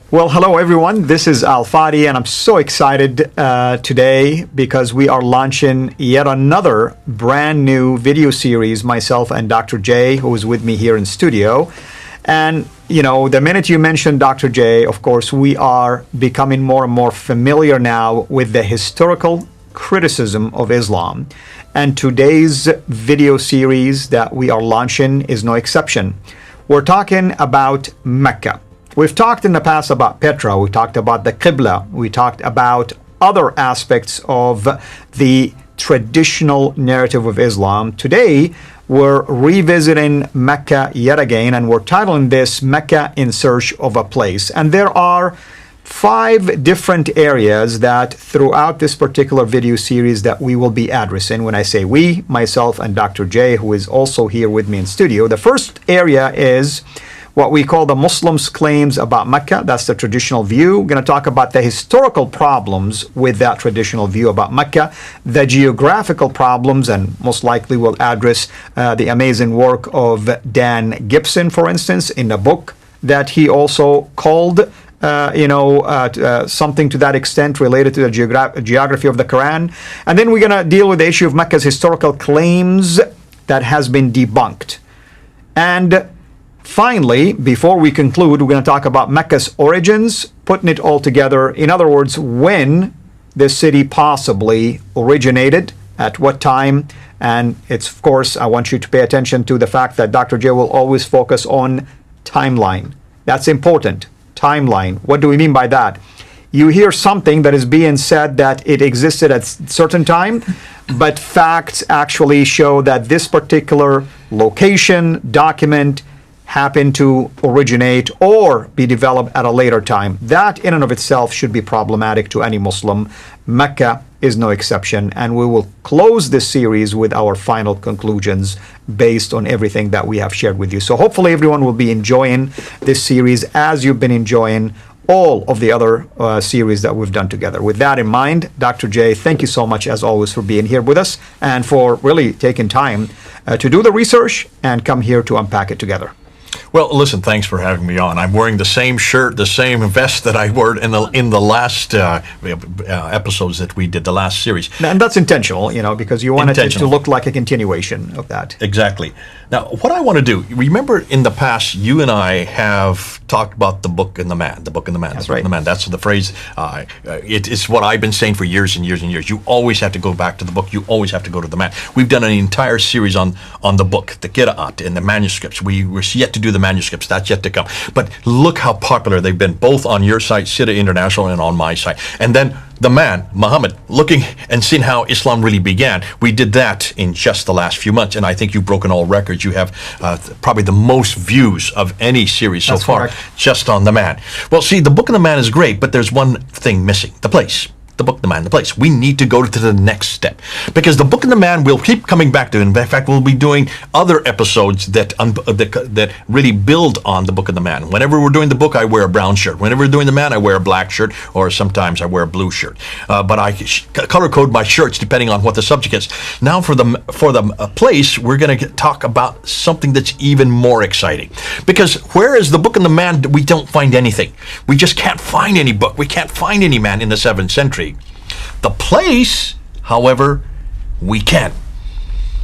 Well, hello everyone. This is Al Fadi, and I'm so excited today because we are launching yet another brand new video series, myself and Dr. J, who is with me here in studio. And, you know, the minute you mention Dr. J, of course, we are becoming more and more familiar now with the historical criticism of Islam. And today's video series that we are launching is no exception. We're talking about Mecca. We've talked in the past about Petra, we talked about the Qibla, we talked about other aspects of the traditional narrative of Islam. Today, we're revisiting Mecca yet again, and we're titling this Mecca in Search of a Place. And there are 5 different areas that throughout this particular video series that we will be addressing. When I say we, myself and Dr. J, who is also here with me in studio. The first area is what we call the Muslims' claims about Mecca. That's the traditional view. We're going to talk about the historical problems with that traditional view about Mecca, the geographical problems, and most likely we'll address the amazing work of Dan Gibson, for instance, in a book that he also called something to that extent related to the geography of the Quran. And then we're going to deal with the issue of Mecca's historical claims that has been debunked. And finally, before we conclude, we're going to talk about Mecca's origins, putting it all together. In other words, when the city possibly originated, at what time. And it's, of course, I want you to pay attention to the fact that Dr. J will always focus on timeline. That's important. Timeline. What do we mean by that? You hear something that is being said that it existed at a certain time, but facts actually show that this particular location, document, happened to originate or be developed at a later time. That in and of itself should be problematic to any Muslim. Mecca is no exception, and we will close this series with our final conclusions based on everything that we have shared with you. So hopefully everyone will be enjoying this series as you've been enjoying all of the other series that we've done together. With that in mind, Dr. J, thank you so much as always for being here with us and for really taking time to do the research and come here to unpack it together. Well, listen, thanks for having me on. I'm wearing the same shirt, the same vest that I wore in the last episodes that we did, the last series. And that's intentional, because you wanted it to look like a continuation of that. Exactly. Now, what I want to do, remember in the past, you and I have talked about the book and the man, the book and the man, that's the book right. and the man. That's the phrase. It's what I've been saying for years and years and years. You always have to go back to the book. You always have to go to the man. We've done an entire series on the book, the Qira'at, and the manuscripts. We're yet to do the manuscripts. That's yet to come. But look how popular they've been, both on your site, Sida International, and on my site. And then the man, Muhammad, looking and seeing how Islam really began. We did that in just the last few months, and I think you've broken all records. You have probably the most views of any series so far, just on the man. Well, see, the book of the man is great, but there's one thing missing: the place. The book, the man, the place. We need to go to the next step, because the book and the man we'll keep coming back to. In fact, we'll be doing other episodes that really build on the book and the man. Whenever we're doing the book, I wear a brown shirt. Whenever we're doing the man, I wear a black shirt, or sometimes I wear a blue shirt. But I color code my shirts depending on what the subject is. Now, for the place, we're going to talk about something that's even more exciting, because whereas the book and the man, we don't find anything. We just can't find any book. We can't find any man in the 7th century. The place, however, we can.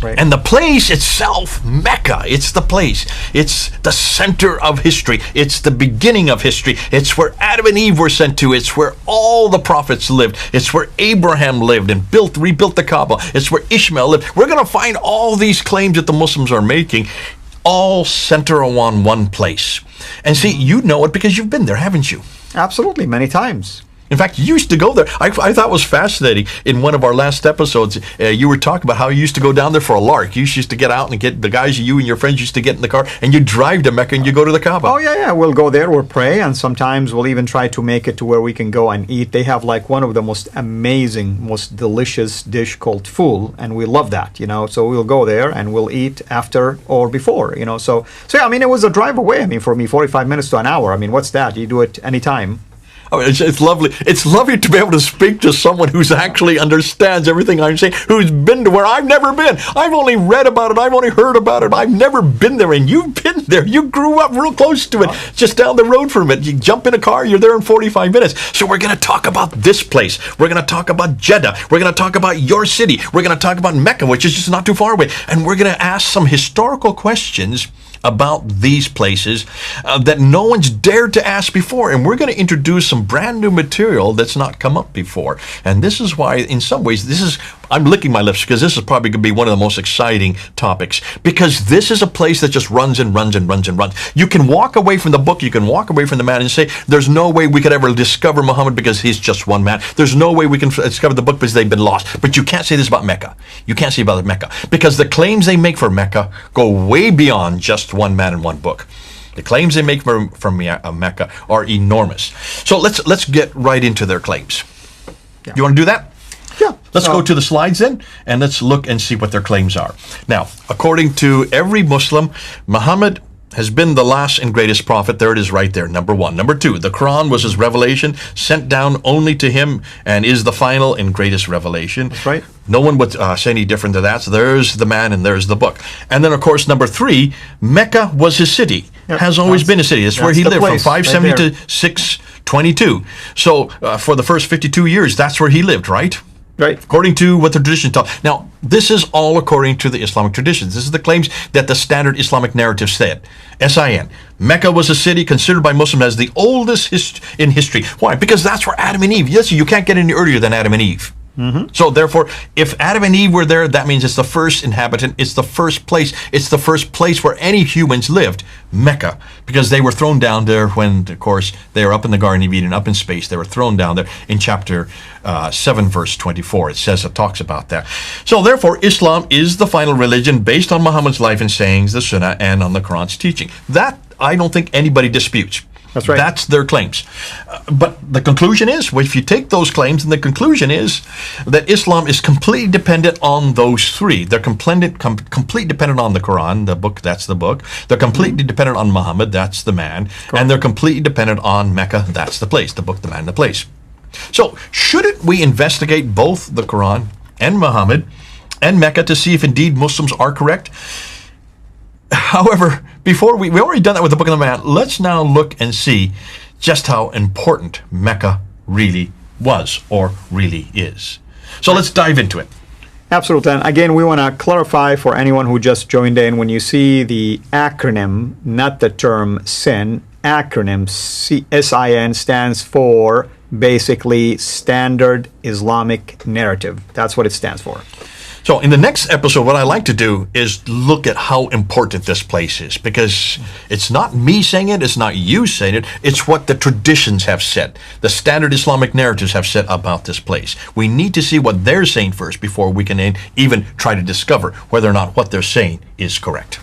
Right. And the place itself, Mecca, it's the place. It's the center of history. It's the beginning of history. It's where Adam and Eve were sent to. It's where all the prophets lived. It's where Abraham lived and rebuilt the Kaaba. It's where Ishmael lived. We're going to find all these claims that the Muslims are making all center on one place. And see, you know it because you've been there, haven't you? Absolutely, many times. In fact, you used to go there. I thought it was fascinating. In one of our last episodes, you were talking about how you used to go down there for a lark. You used to get out and get the guys, you and your friends used to get in the car, and you drive to Mecca and you go to the Kaaba. Oh, yeah. We'll go there, we'll pray, and sometimes we'll even try to make it to where we can go and eat. They have like one of the most amazing, most delicious dish called fool, and we love that, So we'll go there and we'll eat after or before, So yeah, it was a drive away. For me, 45 minutes to an hour. What's that? You do it anytime. I mean, it's lovely. It's lovely to be able to speak to someone who's actually understands everything I'm saying, who's been to where I've never been. I've only read about it. I've only heard about it. I've never been there, and you've been there. You grew up real close to it, just down the road from it. You jump in a car, you're there in 45 minutes. So we're going to talk about this place. We're going to talk about Jeddah. We're going to talk about your city. We're going to talk about Mecca, which is just not too far away. And we're going to ask some historical questions about these places that no one's dared to ask before. And we're going to introduce some brand new material that's not come up before. And this is why, in some ways, I'm licking my lips because this is probably going to be one of the most exciting topics, because this is a place that just runs and runs and runs and runs. You can walk away from the book, you can walk away from the man and say, there's no way we could ever discover Muhammad because he's just one man. There's no way we can discover the book because they've been lost. But you can't say this about Mecca. You can't say about Mecca, because the claims they make for Mecca go way beyond just one man and one book. The claims they make from Mecca are enormous. So let's get right into their claims. Yeah. You want to do that? Yeah. Let's go to the slides then, and let's look and see what their claims are. Now, according to every Muslim, Muhammad has been the last and greatest prophet. There it is right there, number one. Number two, the Quran was his revelation, sent down only to him, and is the final and greatest revelation. That's right. No one would say any different to that. So there's the man and there's the book. And then, of course, number three, Mecca was his city. Yep. Has always been a city. That's where he lived from 570 to 622. So for the first 52 years, that's where he lived, right? Right. According to what the tradition taught. Now, this is all according to the Islamic traditions. This is the claims that the standard Islamic narrative said. S-I-N. Mecca was a city considered by Muslims as the oldest in history. Why? Because that's where Adam and Eve. Yes, you can't get any earlier than Adam and Eve. Mm-hmm. So therefore, if Adam and Eve were there, that means it's the first inhabitant, it's the first place where any humans lived, Mecca, because they were thrown down there when, of course, they were up in the Garden of Eden, up in space. They were thrown down there in chapter 7, verse 24. It talks about that. So therefore, Islam is the final religion based on Muhammad's life and sayings, the Sunnah, and on the Quran's teaching. That I don't think anybody disputes. That's right. That's their claims. But the conclusion is, well, if you take those claims, and the conclusion is that Islam is completely dependent on those three. They're completely dependent on the Quran, the book, that's the book. They're completely dependent on Muhammad, that's the man. Correct. And they're completely dependent on Mecca, that's the place, the book, the man, the place. So shouldn't we investigate both the Quran and Muhammad and Mecca to see if indeed Muslims are correct? However, before we already done that with the Book of the Man, let's now look and see just how important Mecca really was or really is. So let's dive into it. Absolutely. And again, we want to clarify for anyone who just joined in, when you see the acronym, not the term SIN, acronym SIN stands for basically Standard Islamic Narrative. That's what it stands for. So in the next episode, what I like to do is look at how important this place is, because it's not me saying it, it's not you saying it, it's what the traditions have said. The standard Islamic narratives have said about this place. We need to see what they're saying first before we can even try to discover whether or not what they're saying is correct.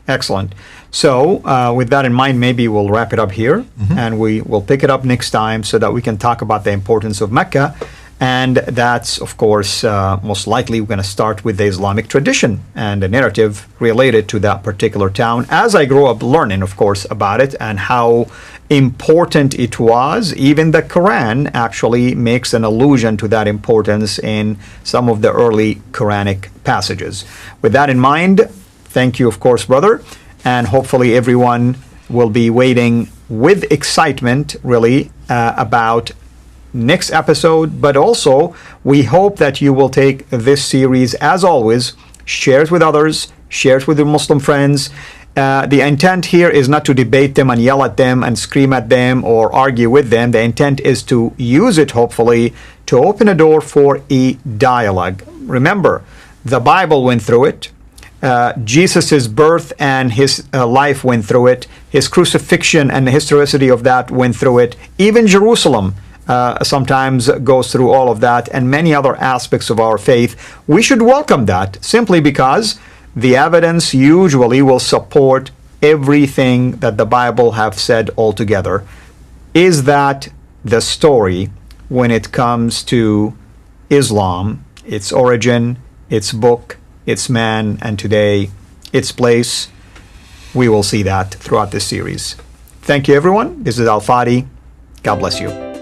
Excellent. So with that in mind, maybe we'll wrap it up here, and we will pick it up next time so that we can talk about the importance of Mecca. And that's, of course, most likely we're going to start with the Islamic tradition and the narrative related to that particular town. As I grew up learning, of course, about it and how important it was, even the Quran actually makes an allusion to that importance in some of the early Quranic passages. With that in mind, thank you, of course, brother. And hopefully everyone will be waiting with excitement, really, about next episode, but also we hope that you will take this series, as always, share it with others, share it with your Muslim friends. The intent here is not to debate them and yell at them and scream at them or argue with them. The intent is to use it, hopefully, to open a door for a dialogue. Remember, the Bible went through it. Jesus' birth and his life went through it. His crucifixion and the historicity of that went through it. Even Jerusalem sometimes goes through all of that, and many other aspects of our faith. We should welcome that simply because the evidence usually will support everything that the Bible have said altogether. Is that the story when it comes to Islam, its origin, its book, its man, and today, its place? We will see that throughout this series. Thank you, everyone. This is Al Fadi. God bless you.